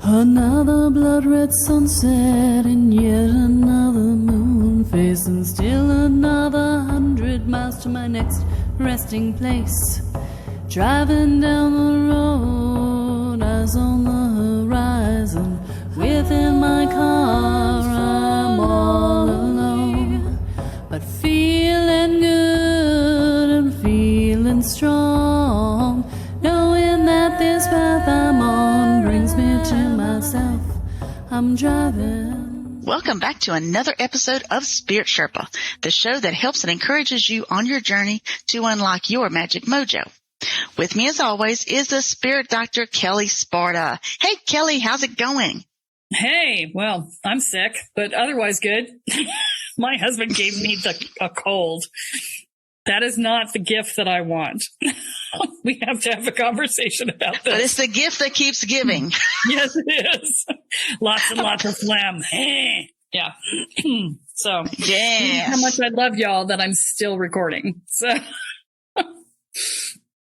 Another blood-red sunset and yet another moon face, and still another 100 miles to my next resting place. Driving down the road, eyes on the horizon. Within my car, I'm all alone, but feeling good and feeling strong, knowing that this path I'm on brings me to myself. I'm driving. Welcome back to another episode of Spirit Sherpa, the show that helps and encourages you on your journey to unlock your magic mojo. With me, as always, is the Spirit Doctor, Kelle Sparta. Hey, Kelle, how's it going? Hey, well, I'm sick, but otherwise good. My husband gave me a cold. That is not the gift that I want. We have to have a conversation about this. But it's the gift that keeps giving. Yes, it is. Lots and lots of phlegm. Yeah. So, yes. How much I love y'all that I'm still recording. So,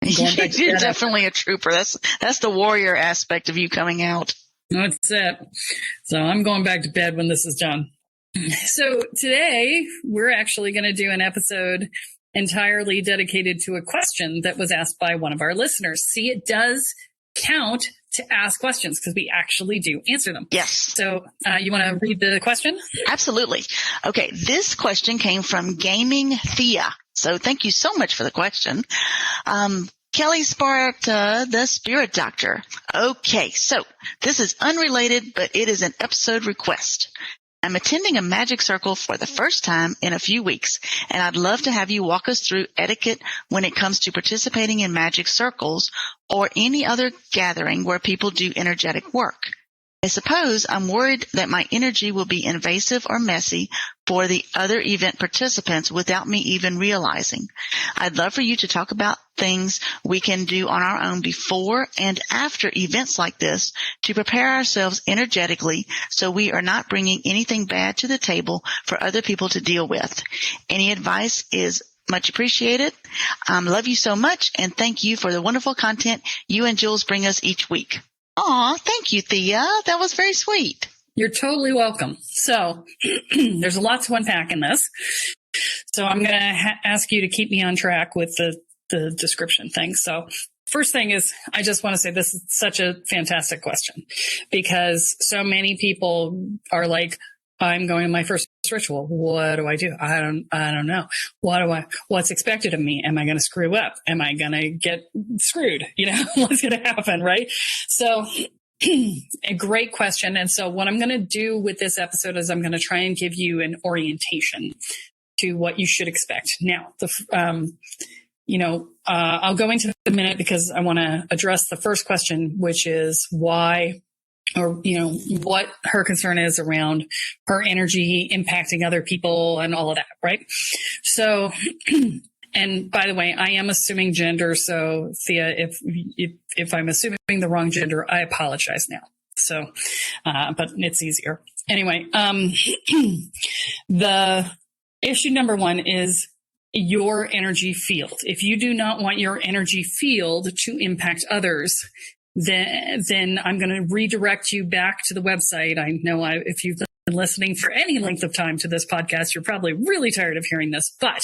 you're definitely a trooper. That's the warrior aspect of you coming out. That's it. So I'm going back to bed when this is done. So today we're actually going to do an episode entirely dedicated to a question that was asked by one of our listeners. See, it does count to ask questions because we actually do answer them. Yes. So you want to read the question? Absolutely. Okay. This question came from Gaming Thea. So thank you so much for the question. Kelle Sparta, the Spirit Doctor. Okay, so this is unrelated, but it is an episode request. I'm attending a magic circle for the first time in a few weeks, and I'd love to have you walk us through etiquette when it comes to participating in magic circles or any other gathering where people do energetic work. I suppose I'm worried that my energy will be invasive or messy for the other event participants without me even realizing. I'd love for you to talk about things we can do on our own before and after events like this to prepare ourselves energetically so we are not bringing anything bad to the table for other people to deal with. Any advice is much appreciated. Love you so much, and thank you for the wonderful content you and Jules bring us each week. Aw, thank you, Thea. That was very sweet. You're totally welcome. So there's a lot to unpack in this. So I'm going to ask you to keep me on track with the description thing. So first thing is, I just want to say this is such a fantastic question because so many people are like, I'm going to my first ritual. What do I do? I don't know. What's expected of me? Am I going to screw up? Am I going to get screwed? What's going to happen? Right. So a great question. And so what I'm going to do with this episode is I'm going to try and give you an orientation to what you should expect. Now, I'll go into the minute because I want to address the first question, which is why, or, what her concern is around her energy impacting other people and all of that, right? So, and by the way, I am assuming gender. So Thea, if I'm assuming the wrong gender, I apologize now. So, but it's easier. Anyway, the issue number one is your energy field. If you do not want your energy field to impact others, then I'm going to redirect you back to the website. I know if you've been listening for any length of time to this podcast, you're probably really tired of hearing this. But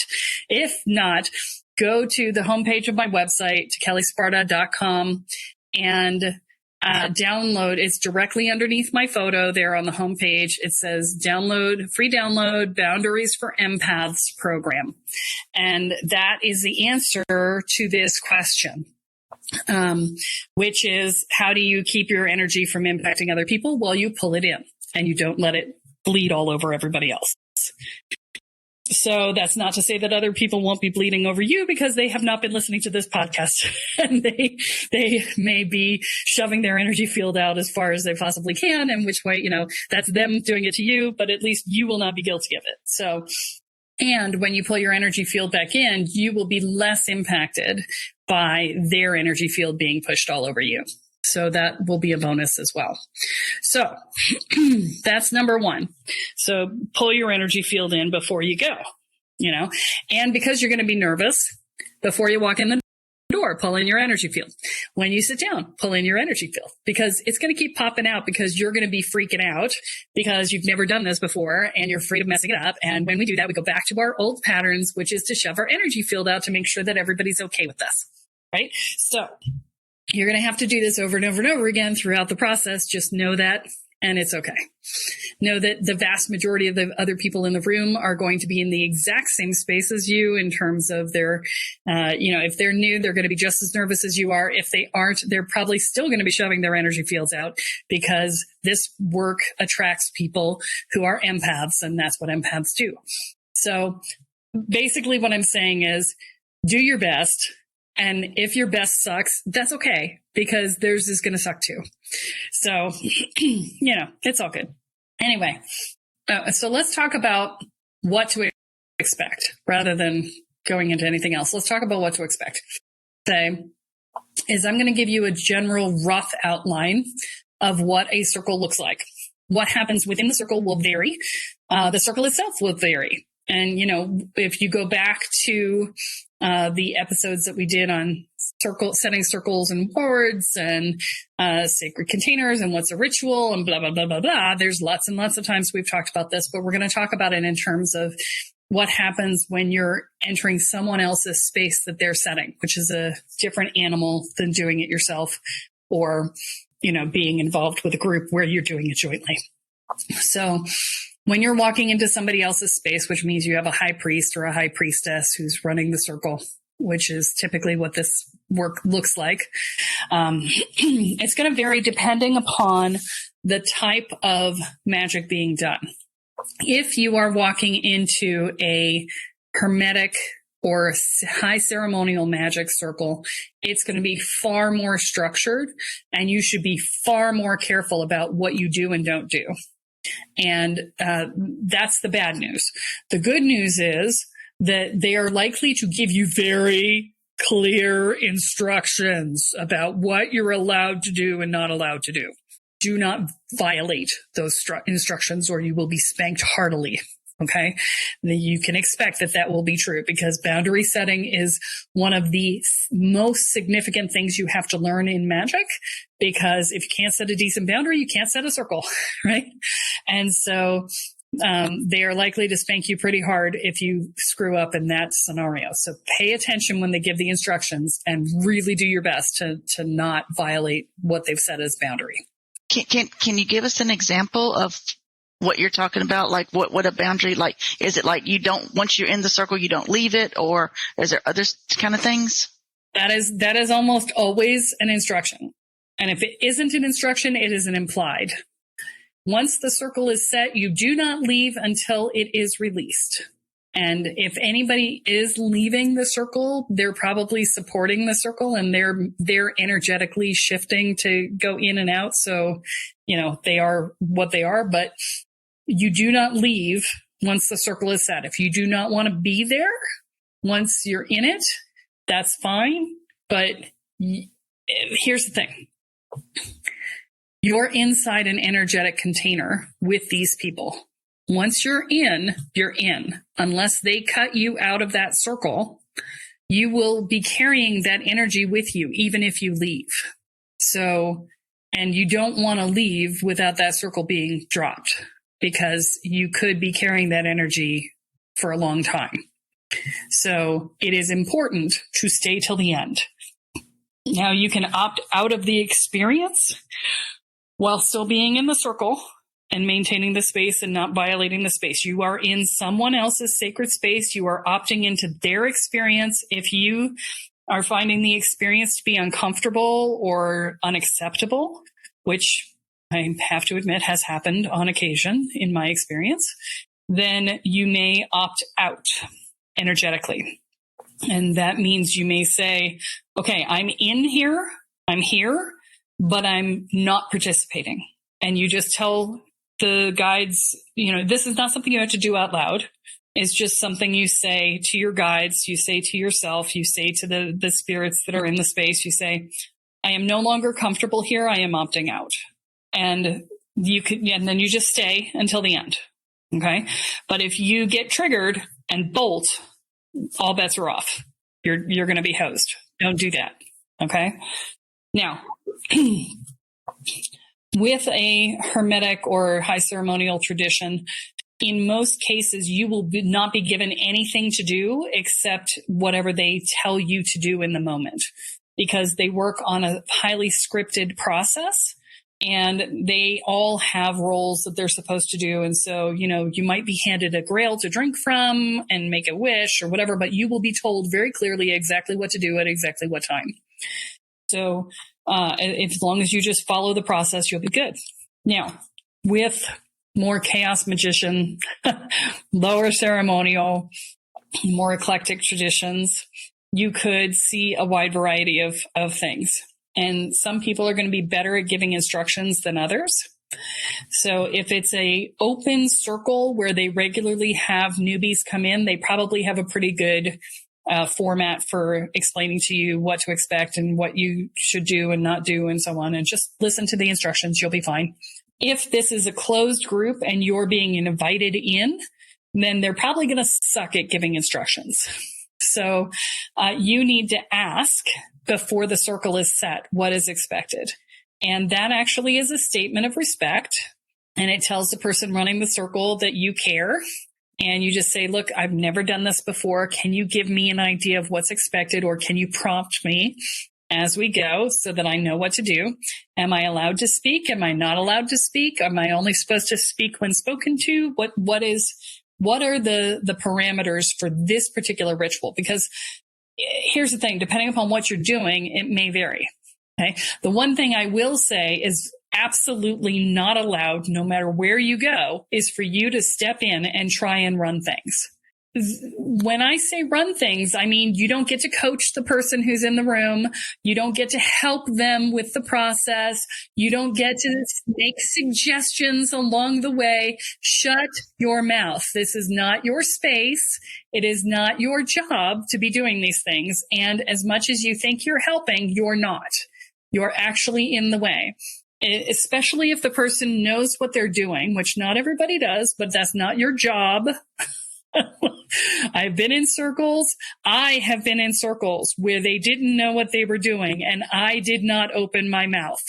if not, go to the homepage of my website, kellesparta.com, and download. It's directly underneath my photo there on the homepage. It says free download, Boundaries for Empaths program. And that is the answer to this question. Which is, how do you keep your energy from impacting other people? Well, you pull it in and you don't let it bleed all over everybody else. So that's not to say that other people won't be bleeding over you because they have not been listening to this podcast and they may be shoving their energy field out as far as they possibly can, in which way, that's them doing it to you, but at least you will not be guilty of it. So, and when you pull your energy field back in, you will be less impacted by their energy field being pushed all over you. So that will be a bonus as well. So that's number one. So pull your energy field in before you go, and because you're going to be nervous before you walk in the door, door, pull in your energy field. When you sit down, pull in your energy field, because it's going to keep popping out, because you're going to be freaking out because you've never done this before and you're afraid of messing it up. And when we do that, we go back to our old patterns, which is to shove our energy field out to make sure that everybody's okay with this, right? So you're going to have to do this over and over and over again throughout the process. Just know that. And it's okay. Know that the vast majority of the other people in the room are going to be in the exact same space as you in terms of their, if they're new, they're going to be just as nervous as you are. If they aren't, they're probably still going to be shoving their energy fields out, because this work attracts people who are empaths, and that's what empaths do. So basically what I'm saying is, do your best. And if your best sucks, that's okay, because theirs is going to suck too. So, it's all good. Anyway, so let's talk about what to expect rather than going into anything else. Let's talk about what to expect. Today is I'm going to give you a general rough outline of what a circle looks like. What happens within the circle will vary. The circle itself will vary. And, if you go back to the episodes that we did on setting circles and wards and sacred containers and what's a ritual and blah, blah, blah, blah, blah, there's lots and lots of times we've talked about this, but we're going to talk about it in terms of what happens when you're entering someone else's space that they're setting, which is a different animal than doing it yourself, or, being involved with a group where you're doing it jointly. So when you're walking into somebody else's space, which means you have a high priest or a high priestess who's running the circle, which is typically what this work looks like, it's going to vary depending upon the type of magic being done. If you are walking into a hermetic or high ceremonial magic circle, it's going to be far more structured, and you should be far more careful about what you do and don't do. And that's the bad news. The good news is that they are likely to give you very clear instructions about what you're allowed to do and not allowed to do. Do not violate those instructions, or you will be spanked heartily. Okay. You can expect that will be true, because boundary setting is one of the most significant things you have to learn in magic, because if you can't set a decent boundary, you can't set a circle, right? And so they are likely to spank you pretty hard if you screw up in that scenario. So pay attention when they give the instructions and really do your best to not violate what they've set as boundary. Can you give us an example of what you're talking about? Like what a boundary, like, is it like you don't, once you're in the circle, you don't leave it, or is there other kind of things? That is almost always an instruction. And if it isn't an instruction, it is an implied. Once the circle is set, you do not leave until it is released. And if anybody is leaving the circle, they're probably supporting the circle, and they're energetically shifting to go in and out. So, they are what they are, but you do not leave once the circle is set. If you do not want to be there once you're in it, that's fine. But here's the thing. You're inside an energetic container with these people. Once you're in, you're in. Unless they cut you out of that circle, you will be carrying that energy with you, even if you leave. So, and you don't want to leave without that circle being dropped, because you could be carrying that energy for a long time. So it is important to stay till the end. Now, you can opt out of the experience while still being in the circle and maintaining the space and not violating the space. You are in someone else's sacred space. You are opting into their experience. If you are finding the experience to be uncomfortable or unacceptable, which I have to admit has happened on occasion in my experience, then you may opt out energetically. And that means you may say, okay, I'm in here, I'm here, but I'm not participating. And you just tell the guides, this is not something you have to do out loud. It's just something you say to your guides, you say to yourself, you say to the spirits that are in the space, you say, I am no longer comfortable here, I am opting out. And then you just stay until the end. Okay. But if you get triggered and bolt, all bets are off. You're going to be hosed. Don't do that. Okay. Now, with a hermetic or high ceremonial tradition, in most cases, you will not be given anything to do except whatever they tell you to do in the moment, because they work on a highly scripted process and they all have roles that they're supposed to do. And so, you might be handed a grail to drink from and make a wish or whatever, but you will be told very clearly exactly what to do at exactly what time. So, as long as you just follow the process, you'll be good. Now, with more chaos magician, lower ceremonial, more eclectic traditions, you could see a wide variety of things. And some people are going to be better at giving instructions than others. So if it's a open circle where they regularly have newbies come in, they probably have a pretty good format for explaining to you what to expect and what you should do and not do and so on. And just listen to the instructions. You'll be fine. If this is a closed group and you're being invited in, then they're probably going to suck at giving instructions. So you need to ask before the circle is set what is expected. And that actually is a statement of respect. And it tells the person running the circle that you care. And you just say, look, I've never done this before. Can you give me an idea of what's expected? Or can you prompt me as we go so that I know what to do? Am I allowed to speak? Am I not allowed to speak? Am I only supposed to speak when spoken to? What are the parameters for this particular ritual? Because here's the thing, depending upon what you're doing, it may vary. Okay. The one thing I will say is absolutely not allowed, no matter where you go, is for you to step in and try and run things. When I say run things, I mean, you don't get to coach the person who's in the room. You don't get to help them with the process. You don't get to make suggestions along the way. Shut your mouth. This is not your space. It is not your job to be doing these things. And as much as you think you're helping, you're not. You're actually in the way. Especially if the person knows what they're doing, which not everybody does, but that's not your job. I've been in circles. I have been in circles where they didn't know what they were doing and I did not open my mouth.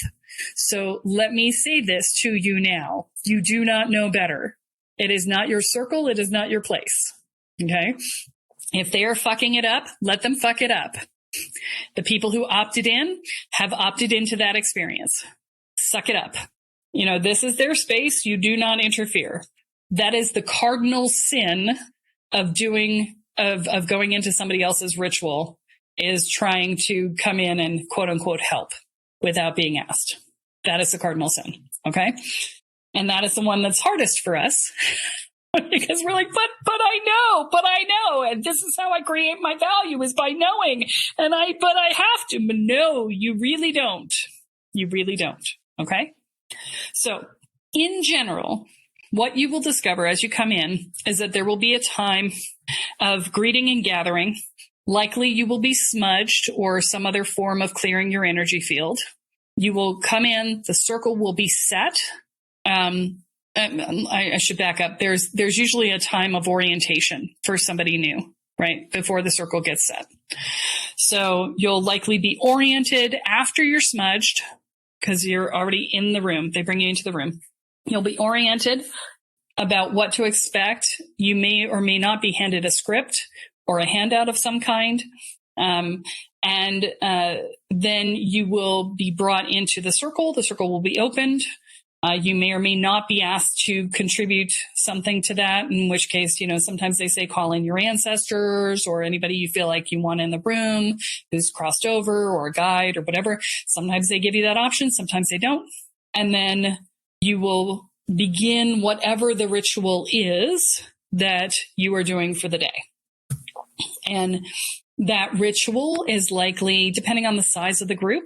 So let me say this to you now. You do not know better. It is not your circle. It is not your place. Okay. If they are fucking it up, let them fuck it up. The people who opted in have opted into that experience. Suck it up. This is their space. You do not interfere. That is the cardinal sin of going into somebody else's ritual, is trying to come in and quote unquote help without being asked. That is the cardinal sin. Okay. And that is the one that's hardest for us because we're like, but I know. And this is how I create my value, is by knowing. But I have to. But no, you really don't. You really don't. Okay. So in general, what you will discover as you come in is that there will be a time of greeting and gathering. Likely you will be smudged or some other form of clearing your energy field. You will come in, the circle will be set. I should back up. There's usually a time of orientation for somebody new, right? Before the circle gets set. So you'll likely be oriented after you're smudged because you're already in the room. They bring you into the room. You'll be oriented about what to expect. You may or may not be handed a script or a handout of some kind. And then you will be brought into the circle. The circle will be opened. You may or may not be asked to contribute something to that, in which case, sometimes they say call in your ancestors or anybody you feel like you want in the room who's crossed over, or a guide or whatever. Sometimes they give you that option. Sometimes they don't. And then you will begin whatever the ritual is that you are doing for the day. And that ritual is likely, depending on the size of the group,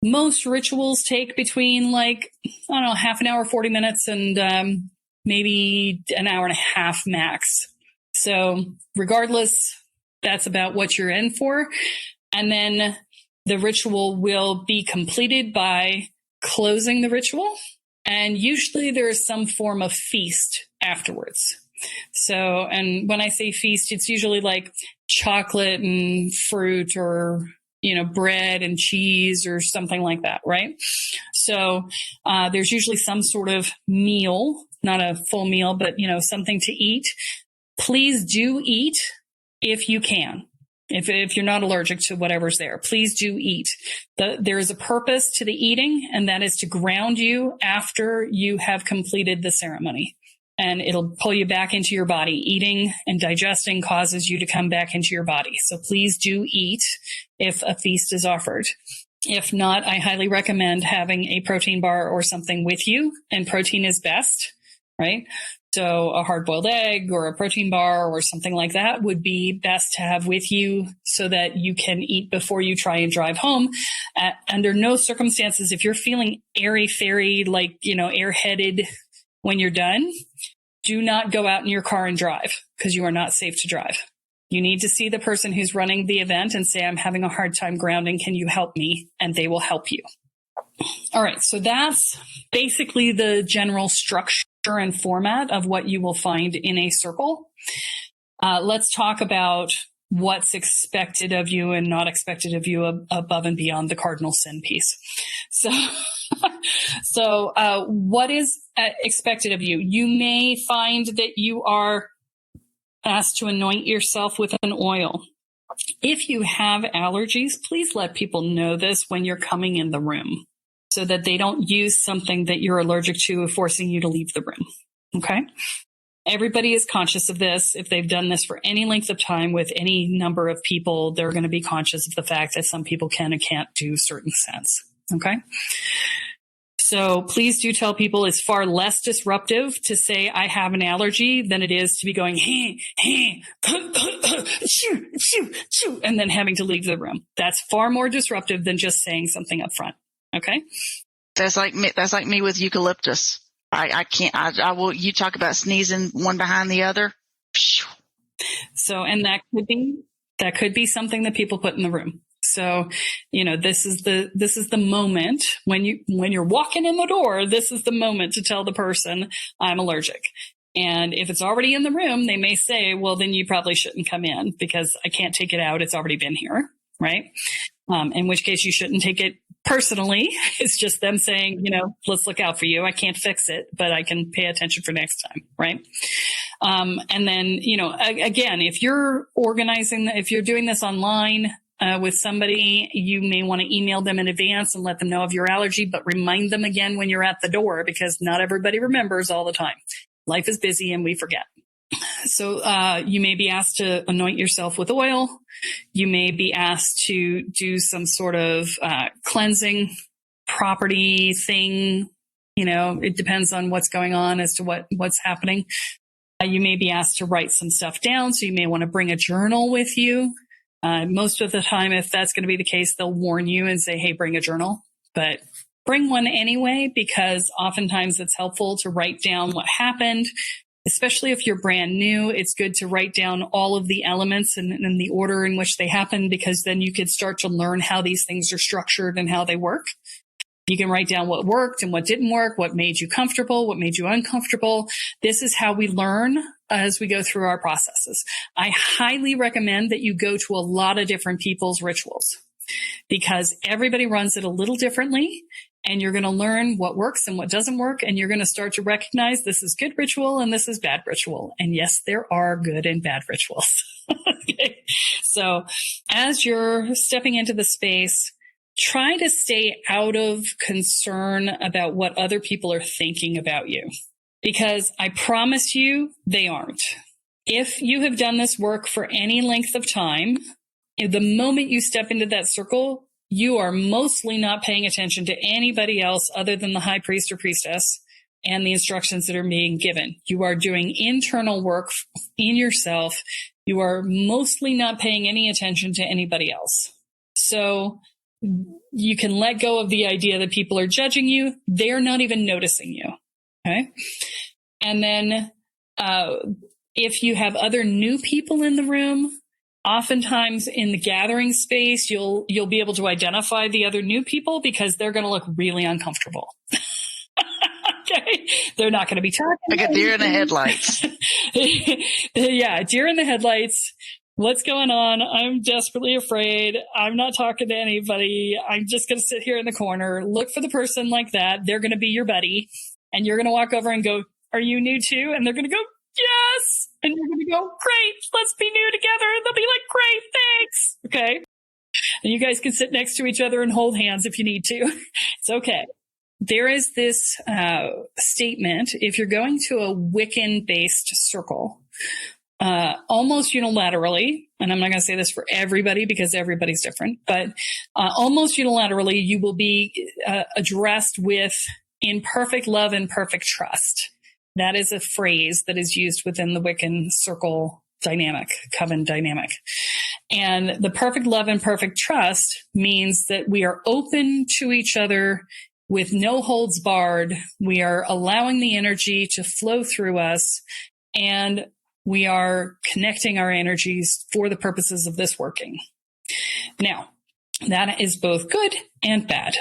most rituals take between half an hour, 40 minutes, and maybe an hour and a half max. So regardless, that's about what you're in for. And then the ritual will be completed by closing the ritual. And usually there is some form of feast afterwards. So, and when I say feast, it's usually like chocolate and fruit or bread and cheese or something like that, right? So there's usually some sort of meal, not a full meal, but, something to eat. Please do eat if you can. If you're not allergic to whatever's there, please do eat. There is a purpose to the eating, and that is to ground you after you have completed the ceremony. And it'll pull you back into your body. Eating and digesting causes you to come back into your body. So please do eat if a feast is offered. If not, I highly recommend having a protein bar or something with you, and protein is best, right? So a hard-boiled egg or a protein bar or something like that would be best to have with you so that you can eat before you try and drive home. Under no circumstances, if you're feeling airy-fairy, airheaded when you're done, do not go out in your car and drive, because you are not safe to drive. You need to see the person who's running the event and say, I'm having a hard time grounding. Can you help me? And they will help you. All right. So that's basically the general structure and format of what you will find in a circle. Let's talk about what's expected of you and not expected of you above and beyond the cardinal sin piece. So what is expected of you? You may find that you are asked to anoint yourself with an oil. If you have allergies, please let people know this when you're coming in the room so that they don't use something that you're allergic to, forcing you to leave the room. Okay? Everybody is conscious of this. If they've done this for any length of time with any number of people, they're going to be conscious of the fact that some people can and can't do certain scents. Okay? So please do tell people it's far less disruptive to say I have an allergy than it is to be going, and then having to leave the room. That's far more disruptive than just saying something up front. Okay. That's like me with eucalyptus. I can't, you talk about sneezing one behind the other. So, and that could be something that people put in the room. So, this is the moment when you're walking in the door, this is the moment to tell the person I'm allergic. And if it's already in the room, they may say, well, then you probably shouldn't come in because I can't take it out. It's already been here. Right. In which case you shouldn't take it personally. It's just them saying, let's look out for you. I can't fix it, but I can pay attention for next time. Right. And then, again, if you're doing this online, with somebody, you may want to email them in advance and let them know of your allergy, but remind them again when you're at the door, because not everybody remembers all the time. Life is busy and we forget. So you may be asked to anoint yourself with oil. You may be asked to do some sort of cleansing property thing. It depends on what's going on as to what's happening. You may be asked to write some stuff down. So you may want to bring a journal with you. Most of the time, if that's going to be the case, they'll warn you and say, hey, bring a journal, but bring one anyway, because oftentimes it's helpful to write down what happened, especially if you're brand new. It's good to write down all of the elements and the order in which they happen, because then you could start to learn how these things are structured and how they work. You can write down what worked and what didn't work, what made you comfortable, what made you uncomfortable. This is how we learn as we go through our processes. I highly recommend that you go to a lot of different people's rituals, because everybody runs it a little differently, and you're going to learn what works and what doesn't work. And you're going to start to recognize this is good ritual and this is bad ritual. And yes, there are good and bad rituals. Okay. So as you're stepping into the space, try to stay out of concern about what other people are thinking about you, because I promise you they aren't. If you have done this work for any length of time, the moment you step into that circle, you are mostly not paying attention to anybody else other than the high priest or priestess and the instructions that are being given. You are doing internal work in yourself. You are mostly not paying any attention to anybody else. So you can let go of the idea that people are judging you. They're not even noticing you. Okay. And then, if you have other new people in the room, oftentimes in the gathering space, you'll be able to identify the other new people, because they're going to look really uncomfortable. Okay. They're not going to be talking. Like a deer in the headlights. Yeah. Deer in the headlights. What's going on? I'm desperately afraid. I'm not talking to anybody. I'm just going to sit here in the corner. Look for the person like that. They're going to be your buddy. And you're going to walk over and go, are you new too? And they're going to go, yes. And you're going to go, great. Let's be new together. And they'll be like, great, thanks. Okay. And you guys can sit next to each other and hold hands if you need to. It's okay. There is this statement. If you're going to a Wiccan-based circle, almost unilaterally, and I'm not going to say this for everybody because everybody's different, but almost unilaterally, you will be addressed with in perfect love and perfect trust. That is a phrase that is used within the Wiccan circle dynamic, coven dynamic. And the perfect love and perfect trust means that we are open to each other with no holds barred. We are allowing the energy to flow through us, and we are connecting our energies for the purposes of this working. Now, that is both good and bad,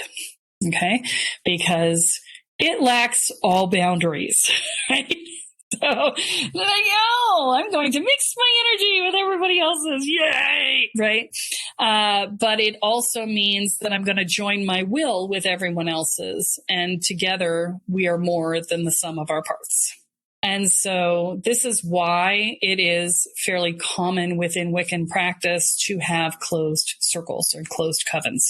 okay? Because it lacks all boundaries, right? So, like, oh, I'm going to mix my energy with everybody else's, yay, right? But it also means that I'm going to join my will with everyone else's, and together we are more than the sum of our parts. And so this is why it is fairly common within Wiccan practice to have closed circles or closed covens,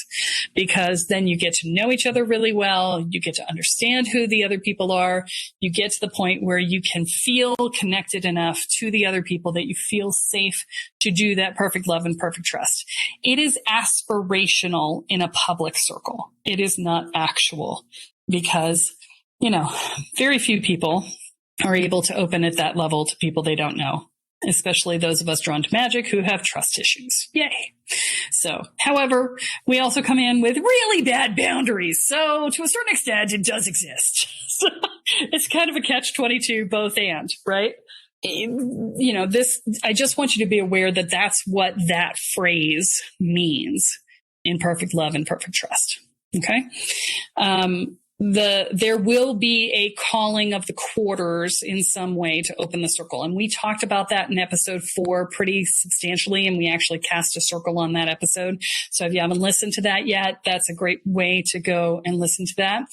because then you get to know each other really well. You get to understand who the other people are. You get to the point where you can feel connected enough to the other people that you feel safe to do that perfect love and perfect trust. It is aspirational in a public circle. It is not actual, because, very few people are able to open at that level to people they don't know, especially those of us drawn to magic who have trust issues. Yay. So, however, we also come in with really bad boundaries. So to a certain extent, it does exist. So it's kind of a catch-22, both and, right? I just want you to be aware that that's what that phrase means in perfect love and perfect trust. Okay. There will be a calling of the quarters in some way to open the circle. And we talked about that in episode 4 pretty substantially, and we actually cast a circle on that episode. So if you haven't listened to that yet, that's a great way to go and listen to that.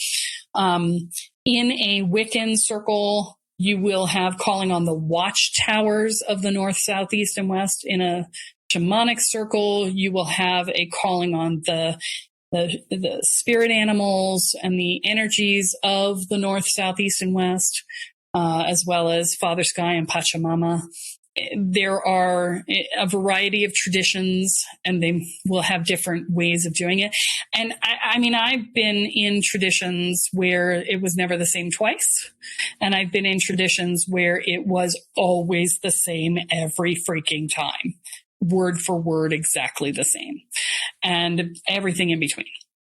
In a Wiccan circle, you will have calling on the watchtowers of the north, south, east, and west. In a shamanic circle, you will have a calling on the spirit animals and the energies of the north, south, east, and west, as well as Father Sky and Pachamama. There are a variety of traditions, and they will have different ways of doing it. And I've been in traditions where it was never the same twice. And I've been in traditions where it was always the same every freaking time. Word for word, exactly the same, and everything in between.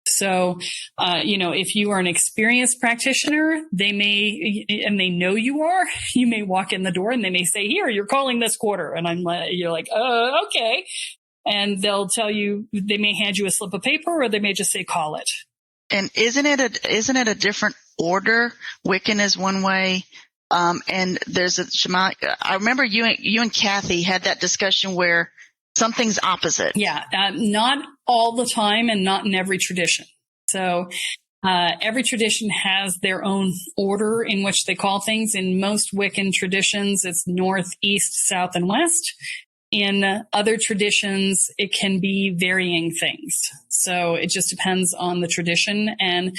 So, if you are an experienced practitioner, they know you are, you may walk in the door and they may say, here, you're calling this quarter. And you're like, okay. And they'll tell you, they may hand you a slip of paper, or they may just say, call it. And isn't it a different order? Wiccan is one way. And there's a shamanic. I remember you and Kathy had that discussion where something's opposite. Yeah. Not all the time, and not in every tradition. So, every tradition has their own order in which they call things. In most Wiccan traditions, it's north, east, south, and west. In other traditions, it can be varying things. So it just depends on the tradition, and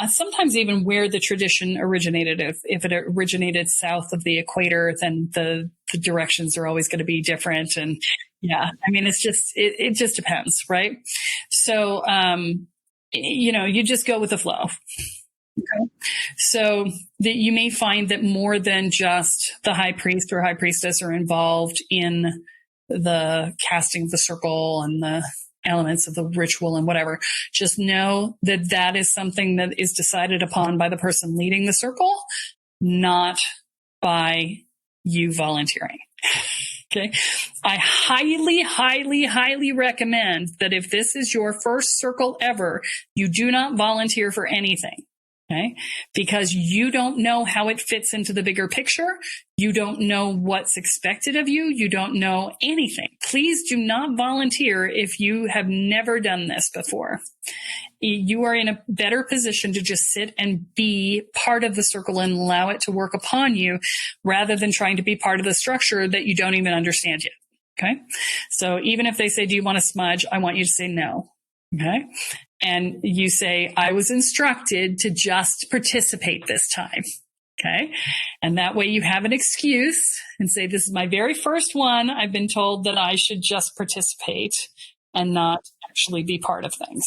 sometimes even where the tradition originated. If it originated south of the equator, then the directions are always going to be different. And yeah, it just depends, right? So, you just go with the flow. Okay. So you may find that more than just the high priest or high priestess are involved in the casting of the circle and the elements of the ritual and whatever. Just know that that is something that is decided upon by the person leading the circle, not by you volunteering. Okay. I highly, highly, highly recommend that if this is your first circle ever, you do not volunteer for anything. Okay. Because you don't know how it fits into the bigger picture. You don't know what's expected of you. You don't know anything. Please do not volunteer if you have never done this before. You are in a better position to just sit and be part of the circle and allow it to work upon you rather than trying to be part of the structure that you don't even understand yet. Okay. So even if they say, do you want to smudge? I want you to say no. Okay. And you say, I was instructed to just participate this time. Okay. And that way you have an excuse and say, this is my very first one. I've been told that I should just participate and not actually be part of things.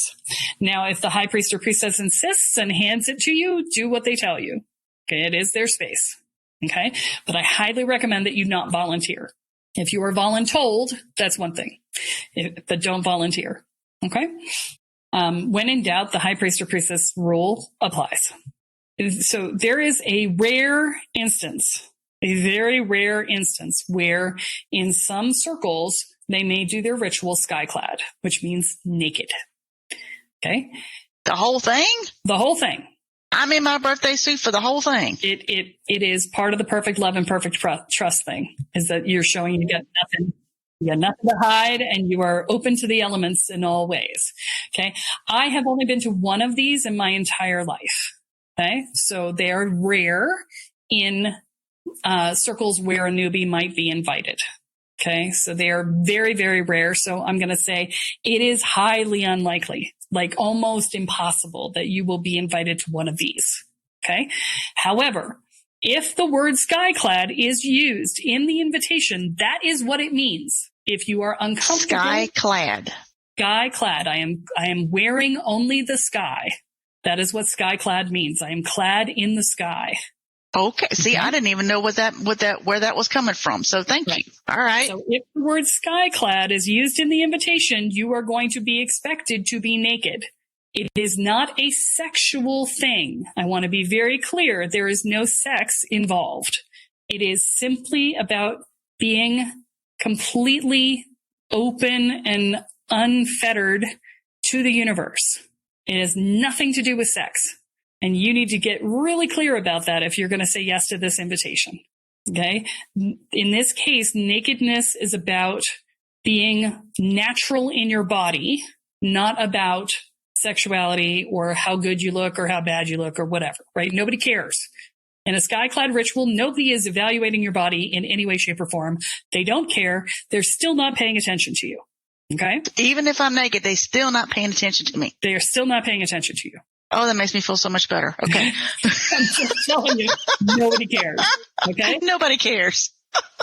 Now, if the high priest or priestess insists and hands it to you, do what they tell you. Okay. It is their space. Okay. But I highly recommend that you not volunteer. If you are voluntold, that's one thing, but don't volunteer. Okay. When in doubt, the high priest or priestess rule applies. So there is a rare instance, a very rare instance where in some circles, they may do their ritual skyclad, which means naked. Okay. The whole thing? The whole thing. I'm in my birthday suit for the whole thing. It is part of the perfect love and perfect trust thing, is that you're showing you got nothing. You got nothing to hide, and you are open to the elements in all ways. Okay. I have only been to one of these in my entire life. Okay. So they are rare in circles where a newbie might be invited. Okay. So they are very, very rare. So I'm going to say it is highly unlikely, like almost impossible, that you will be invited to one of these. Okay. However, if the word skyclad is used in the invitation, that is what it means. If you are uncomfortable. Skyclad. Skyclad. I am wearing only the sky. That is what skyclad means. I am clad in the sky. Okay. See, I didn't even know where that was coming from. So thank you. All right. So if the word skyclad is used in the invitation, you are going to be expected to be naked. It is not a sexual thing. I want to be very clear. There is no sex involved. It is simply about being completely open and unfettered to the universe. It has nothing to do with sex. And you need to get really clear about that if you're going to say yes to this invitation. Okay. In this case, nakedness is about being natural in your body, not about sexuality or how good you look or how bad you look or whatever, right? Nobody cares. In a skyclad ritual, nobody is evaluating your body in any way, shape, or form. They don't care. They're still not paying attention to you. Okay. Even if I'm naked, they're still not paying attention to me. They are still not paying attention to you. Oh, that makes me feel so much better. Okay. I'm just telling you, nobody cares. Okay. Nobody cares.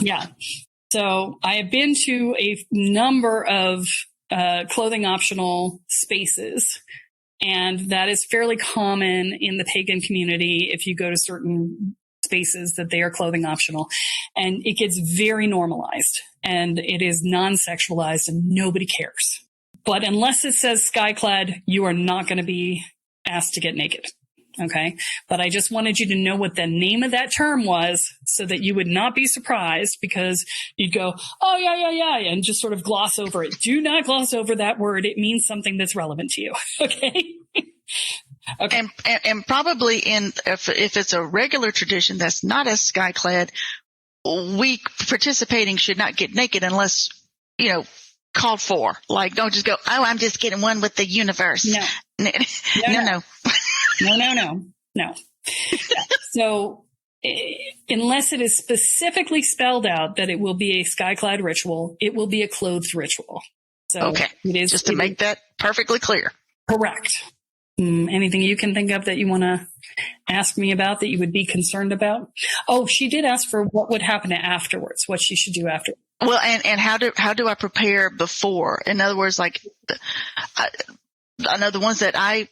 Yeah. So I have been to a number of clothing optional spaces, and that is fairly common in the pagan community. If you go to certain spaces, that they are clothing optional, and it gets very normalized, and it is non-sexualized, and nobody cares. But unless it says skyclad, you are not going to be asked to get naked. Okay. But I just wanted you to know what the name of that term was so that you would not be surprised, because you'd go, oh, yeah, and just sort of gloss over it. Do not gloss over that word. It means something that's relevant to you. Okay. Okay. And probably if it's a regular tradition that's not as skyclad, we participating should not get naked unless, called for. Like, don't just go, oh, I'm just getting one with the universe. No. No. Yeah. So unless it is specifically spelled out that it will be a skyclad ritual, it will be a clothed ritual. So okay. It is just to make that perfectly clear. Correct. Anything you can think of that you want to ask me about that you would be concerned about? Oh, she did ask for what would happen afterwards, what she should do after. Well, and how do I prepare before? In other words, like I know the ones that I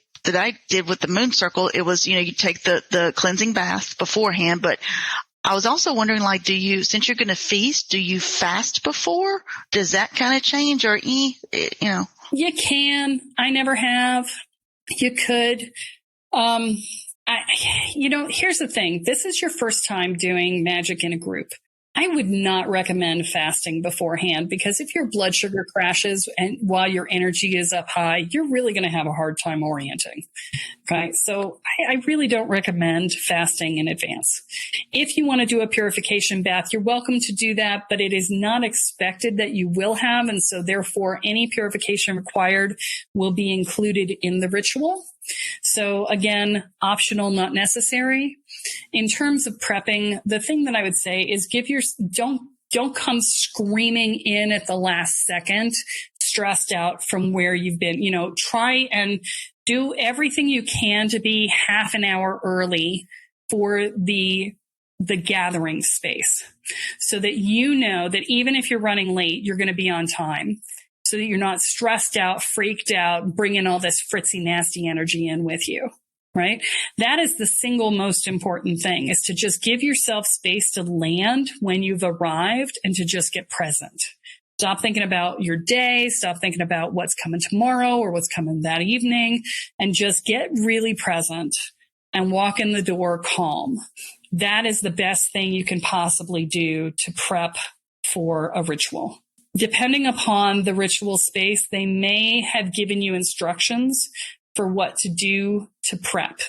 did with the moon circle, it was, you take the cleansing bath beforehand, but I was also wondering, like, since you're going to feast, do you fast before? Does that kind of change or, You can. I never have. You could. Here's the thing. This is your first time doing magic in a group. I would not recommend fasting beforehand, because if your blood sugar crashes and while your energy is up high, you're really going to have a hard time orienting. Okay. So I really don't recommend fasting in advance. If you want to do a purification bath, you're welcome to do that, but it is not expected that you will have. And so therefore any purification required will be included in the ritual. So again, optional, not necessary. In terms of prepping, the thing that I would say is don't come screaming in at the last second, stressed out from where you've been. Try and do everything you can to be half an hour early for the gathering space, so that you know that even if you're running late, you're going to be on time, so that you're not stressed out, freaked out, bringing all this fritzy, nasty energy in with you, right? That is the single most important thing, is to just give yourself space to land when you've arrived and to just get present. Stop thinking about your day. Stop thinking about what's coming tomorrow or what's coming that evening, and just get really present and walk in the door calm. That is the best thing you can possibly do to prep for a ritual. Depending upon the ritual space, they may have given you instructions for what to do to prep,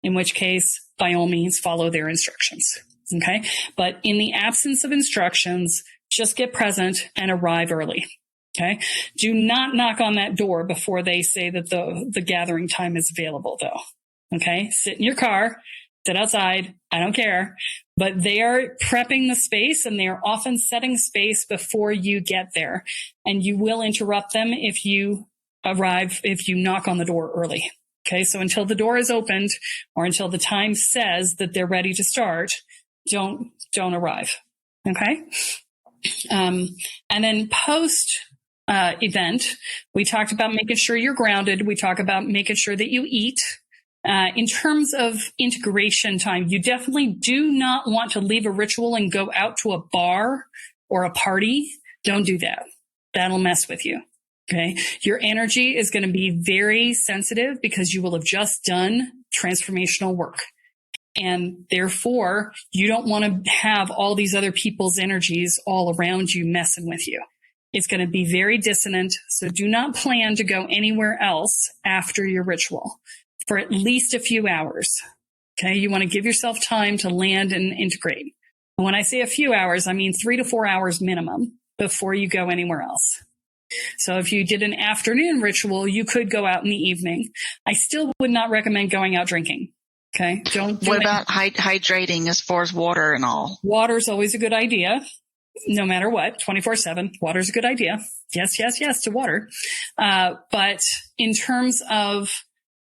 in which case, by all means, follow their instructions. Okay. But in the absence of instructions, just get present and arrive early. Okay. Do not knock on that door before they say that the gathering time is available, though. Okay. Sit in your car, sit outside. I don't care. But they are prepping the space, and they are often setting space before you get there. And you will interrupt them if you knock on the door early. Okay. So until the door is opened, or until the time says that they're ready to start, don't arrive. Okay. And then post event, we talked about making sure you're grounded. We talk about making sure that you eat. In terms of integration time, you definitely do not want to leave a ritual and go out to a bar or a party. Don't do that. That'll mess with you. Okay. Your energy is going to be very sensitive because you will have just done transformational work. And therefore, you don't want to have all these other people's energies all around you messing with you. It's going to be very dissonant. So do not plan to go anywhere else after your ritual for at least a few hours. Okay. You want to give yourself time to land and integrate. And when I say a few hours, I mean 3 to 4 hours minimum before you go anywhere else. So if you did an afternoon ritual, you could go out in the evening. I still would not recommend going out drinking. Okay. What about hydrating as far as water and all? Water is always a good idea. No matter what, 24/7, water is a good idea. Yes, yes, yes to water. But in terms of,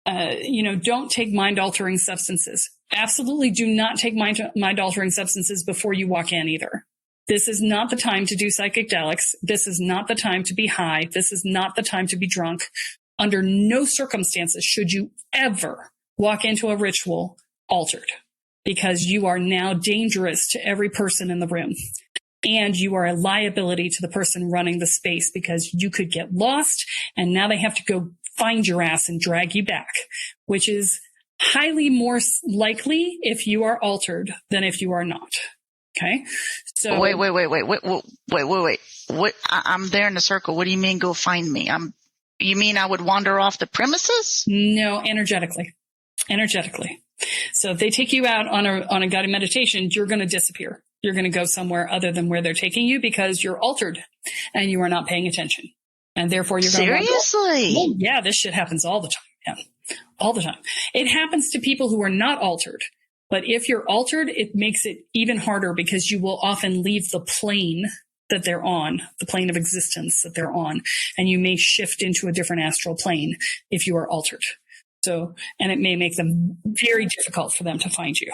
don't take mind-altering substances. Absolutely do not take mind-altering substances before you walk in either. This is not the time to do psychedelics. This is not the time to be high. This is not the time to be drunk. Under no circumstances should you ever walk into a ritual altered, because you are now dangerous to every person in the room. And you are a liability to the person running the space, because you could get lost and now they have to go find your ass and drag you back, which is highly more likely if you are altered than if you are not. Okay. So wait. What? I'm there in the circle. What do you mean go find me? You mean I would wander off the premises? No, energetically. So if they take you out on a guided meditation, you're going to disappear. You're going to go somewhere other than where they're taking you, because you're altered and you are not paying attention. And therefore you're going to seriously? Oh, yeah, this shit happens all the time. Yeah, all the time. It happens to people who are not altered. But if you're altered, it makes it even harder, because you will often leave the plane that they're on, the plane of existence that they're on, and you may shift into a different astral plane if you are altered. So, and it may make them very difficult for them to find you.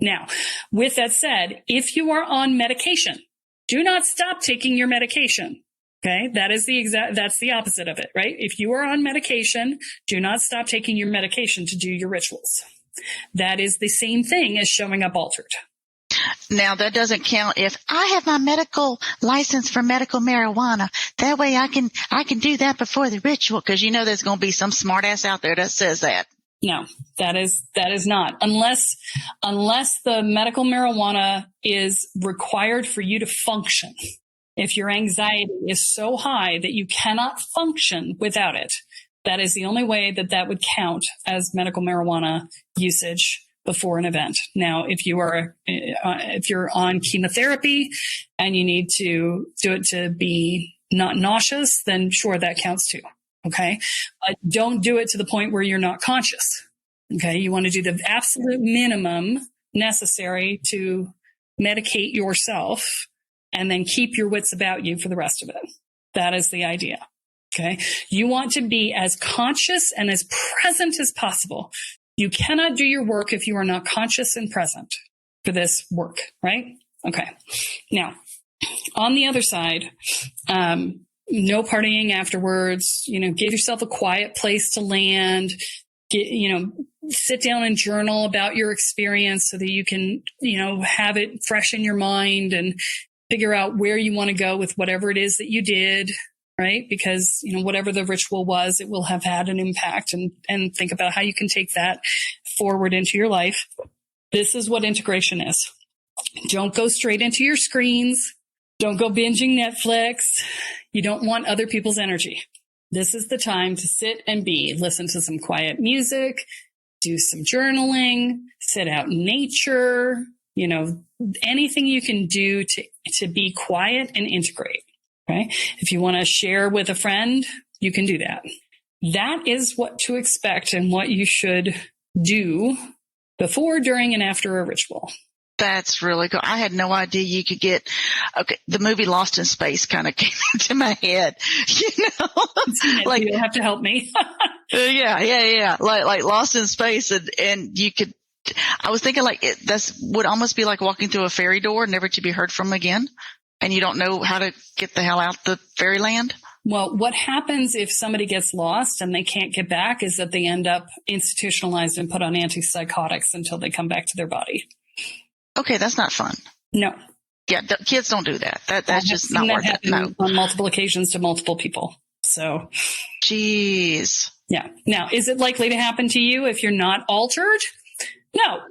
Now, with that said, if you are on medication, do not stop taking your medication. Okay. That's the opposite of it, right? If you are on medication, do not stop taking your medication to do your rituals. That is the same thing as showing up altered. Now, that doesn't count if I have my medical license for medical marijuana. That way I can do that before the ritual, because there's going to be some smartass out there that says that. No, that is not, unless the medical marijuana is required for you to function. If your anxiety is so high that you cannot function without it, that is the only way that would count as medical marijuana usage before an event. Now, if you're on chemotherapy and you need to do it to be not nauseous, then sure, that counts too. Okay. But don't do it to the point where you're not conscious. Okay. You want to do the absolute minimum necessary to medicate yourself and then keep your wits about you for the rest of it. That is the idea. Okay. You want to be as conscious and as present as possible. You cannot do your work if you are not conscious and present for this work, right? Okay. Now, on the other side, no partying afterwards, give yourself a quiet place to land, sit down and journal about your experience so that you can, have it fresh in your mind and figure out where you want to go with whatever it is that you did, right? Because, whatever the ritual was, it will have had an impact, and think about how you can take that forward into your life. This is what integration is. Don't go straight into your screens. Don't go binging Netflix. You don't want other people's energy. This is the time to sit and listen to some quiet music, do some journaling, sit out in nature, anything you can do to be quiet and integrate. Okay. If you want to share with a friend, you can do that. That is what to expect and what you should do before, during, and after a ritual. That's really cool. I had no idea you could get, the movie Lost in Space kind of came into my head, like you have to help me. Yeah. Like Lost in Space, and you could, I was thinking that would almost be like walking through a fairy door, never to be heard from again. And you don't know how to get the hell out the fairyland. Well, what happens if somebody gets lost and they can't get back is that they end up institutionalized and put on antipsychotics until they come back to their body. Okay, that's not fun. No. Yeah, kids don't do that. That's just not worth it. No. On multiple occasions to multiple people. So. Jeez. Yeah. Now, is it likely to happen to you if you're not altered? No.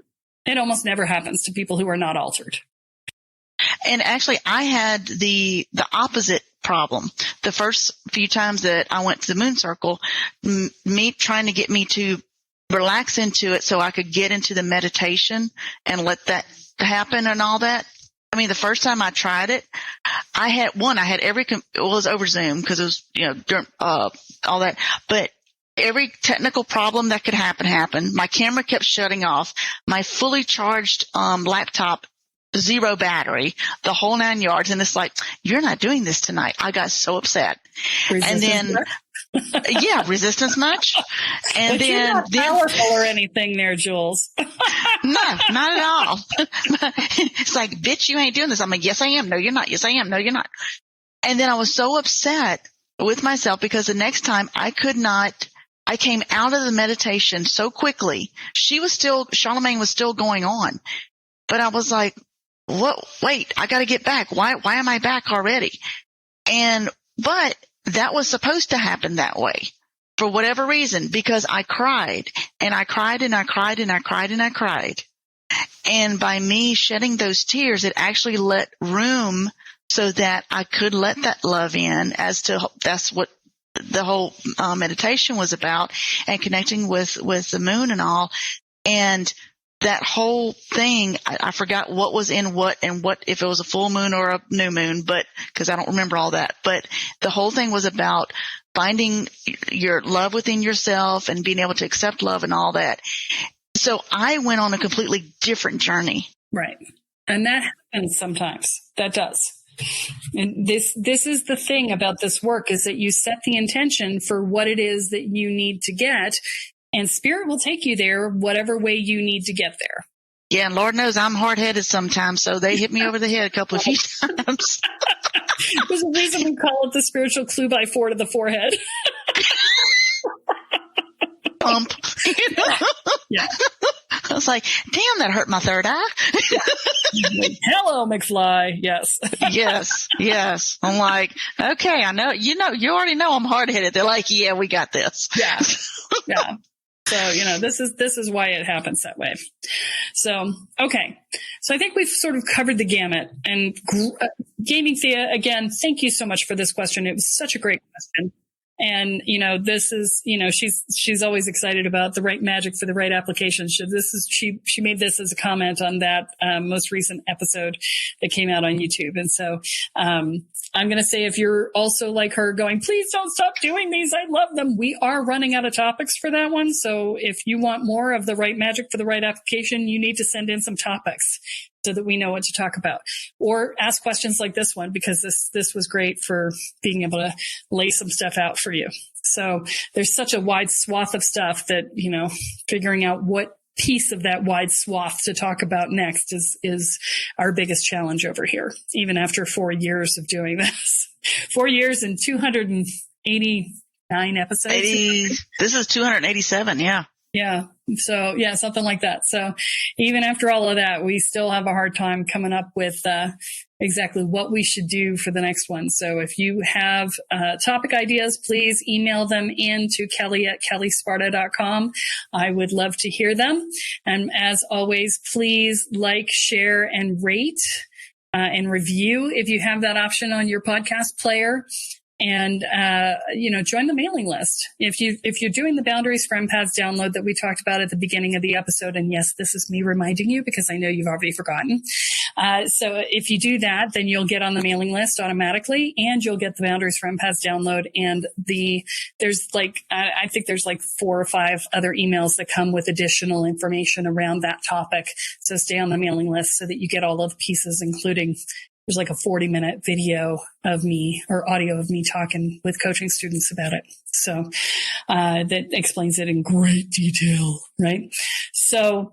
It almost never happens to people who are not altered. And actually, I had the opposite problem. The first few times that I went to the moon circle, me trying to get me to relax into it so I could get into the meditation and let that happen and all that. I mean, the first time I tried it, I had it was over Zoom because it was, all that, but every technical problem that could happen happened. My camera kept shutting off. My fully charged laptop, 0 battery, the whole 9 yards. And it's like, you're not doing this tonight. I got so upset. Resistance and then, yeah, resistance much. And but you're not powerful or anything there, Jules. No, not at all. It's like, bitch, you ain't doing this. I'm like, yes, I am. No, you're not. Yes, I am. No, you're not. And then I was so upset with myself because the next time I came out of the meditation so quickly. Charlemagne was still going on, but I was like, what? Wait, I got to get back. Why am I back already? But that was supposed to happen that way for whatever reason, because I cried and I cried and I cried and I cried and I cried. And by me shedding those tears, it actually let room so that I could let that love in that's what the whole meditation was about, and connecting with the moon and all. And that whole thing, I forgot what was in what and what, if it was a full moon or a new moon, but because I don't remember all that. But the whole thing was about finding your love within yourself and being able to accept love and all that. So I went on a completely different journey. Right. And that happens sometimes. That does. And this is the thing about this work, is that you set the intention for what it is that you need to get, and Spirit will take you there whatever way you need to get there. Yeah, and Lord knows I'm hard-headed sometimes, so they hit me over the head a couple of few times. There's a reason we call it the spiritual clue by 4 to the forehead. Pump. Yeah. I was like, damn, that hurt my third eye. Hello, McFly. Yes. Yes. I'm like, okay, I know, you already know I'm hard-headed. They're like, yeah, we got this. Yeah. So, this is why it happens that way. So, okay. So I think we've sort of covered the gamut. And Gaming Thea, again, thank you so much for this question. It was such a great question. And, this is, she's always excited about the right magic for the right application. She made this as a comment on that most recent episode that came out on YouTube. And so, I'm going to say, if you're also like her going, please don't stop doing these, I love them. We are running out of topics for that one. So if you want more of the right magic for the right application, you need to send in some topics so that we know what to talk about, or ask questions like this one, because this was great for being able to lay some stuff out for you. So there's such a wide swath of stuff that, figuring out what piece of that wide swath to talk about next is our biggest challenge over here, even after 4 years of doing this. 4 years and 289 episodes. This is 287. Yeah. Yeah. So yeah, something like that. So even after all of that, we still have a hard time coming up with exactly what we should do for the next one. So if you have topic ideas, please email them in to Kelle at kellesparta.com. I would love to hear them. And as always, please like, share, and rate and review if you have that option on your podcast player. And, join the mailing list. If you're doing the Boundaries for Empaths download that we talked about at the beginning of the episode, and yes, this is me reminding you because I know you've already forgotten. So if you do that, then you'll get on the mailing list automatically, and you'll get the Boundaries for Empaths download. And there's I think there's 4 or 5 other emails that come with additional information around that topic. So stay on the mailing list so that you get all of the pieces, including there's a 40-minute video of me, or audio of me talking with coaching students about it. So that explains it in great detail, right? So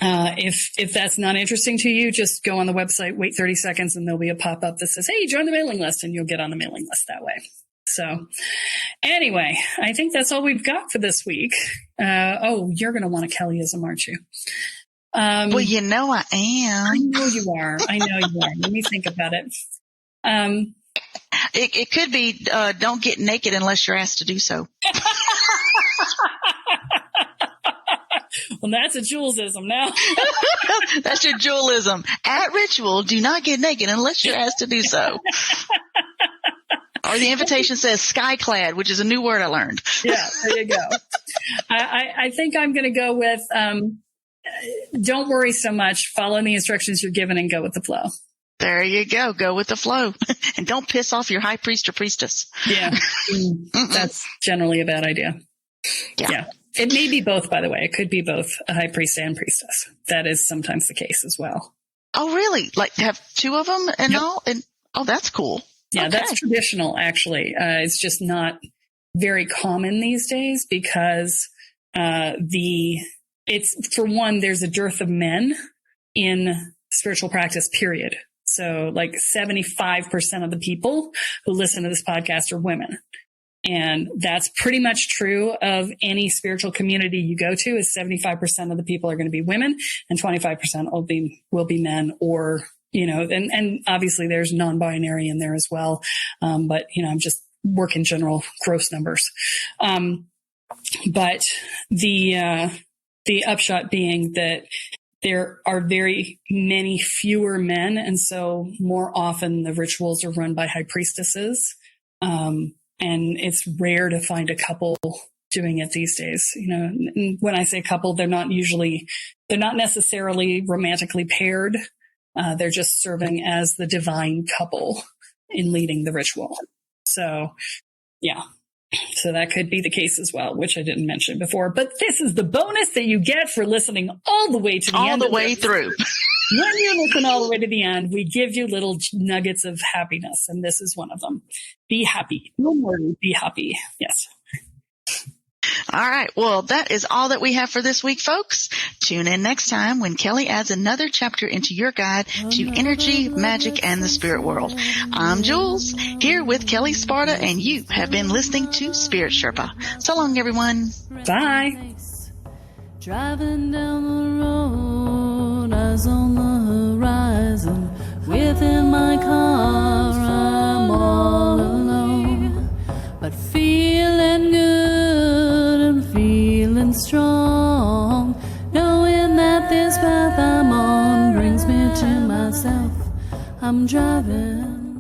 if that's not interesting to you, just go on the website, wait 30 seconds, and there'll be a pop-up that says, hey, join the mailing list, and you'll get on the mailing list that way. So anyway, I think that's all we've got for this week. You're going to want a Kellyism, aren't you? Well, I am. I know you are. Let me think about it. It could be, don't get naked unless you're asked to do so. Well, that's a Julesism now. That's your Juleism. At ritual, do not get naked unless you're asked to do so. Or the invitation says skyclad, which is a new word I learned. Yeah, there you go. I think I'm going to go with, don't worry so much. Follow the instructions you're given and go with the flow. There you go. Go with the flow. And don't piss off your high priest or priestess. Yeah. That's generally a bad idea. Yeah. It may be both, by the way. It could be both a high priest and priestess. That is sometimes the case as well. Oh, really? Have 2 of them and all? And that's cool. Yeah, okay. That's traditional, actually. It's just not very common these days because for one, there's a dearth of men in spiritual practice, period. So 75% of the people who listen to this podcast are women. And that's pretty much true of any spiritual community you go to, is 75% of the people are going to be women and 25% will be men, or, and obviously there's non-binary in there as well. But I'm just working general gross numbers. But the upshot being that there are very many fewer men. And so more often the rituals are run by high priestesses. And it's rare to find a couple doing it these days. When I say couple, they're not necessarily romantically paired. They're just serving as the divine couple in leading the ritual. So, yeah. So that could be the case as well, which I didn't mention before. But this is the bonus that you get for listening all the way to the end. All the way through. When you listen all the way to the end, we give you little nuggets of happiness, and this is one of them. Be happy. Don't worry, be happy. Yes. All right. Well, that is all that we have for this week, folks. Tune in next time when Kelle adds another chapter into your guide to energy, magic, and the spirit world. I'm Jules, here with Kelle Sparta, and you have been listening to Spirit Sherpa. So long, everyone. Bye. Driving down the road, eyes on the horizon. Within my car, I'm all alone, but feeling good and feeling strong. myself. I'm driving.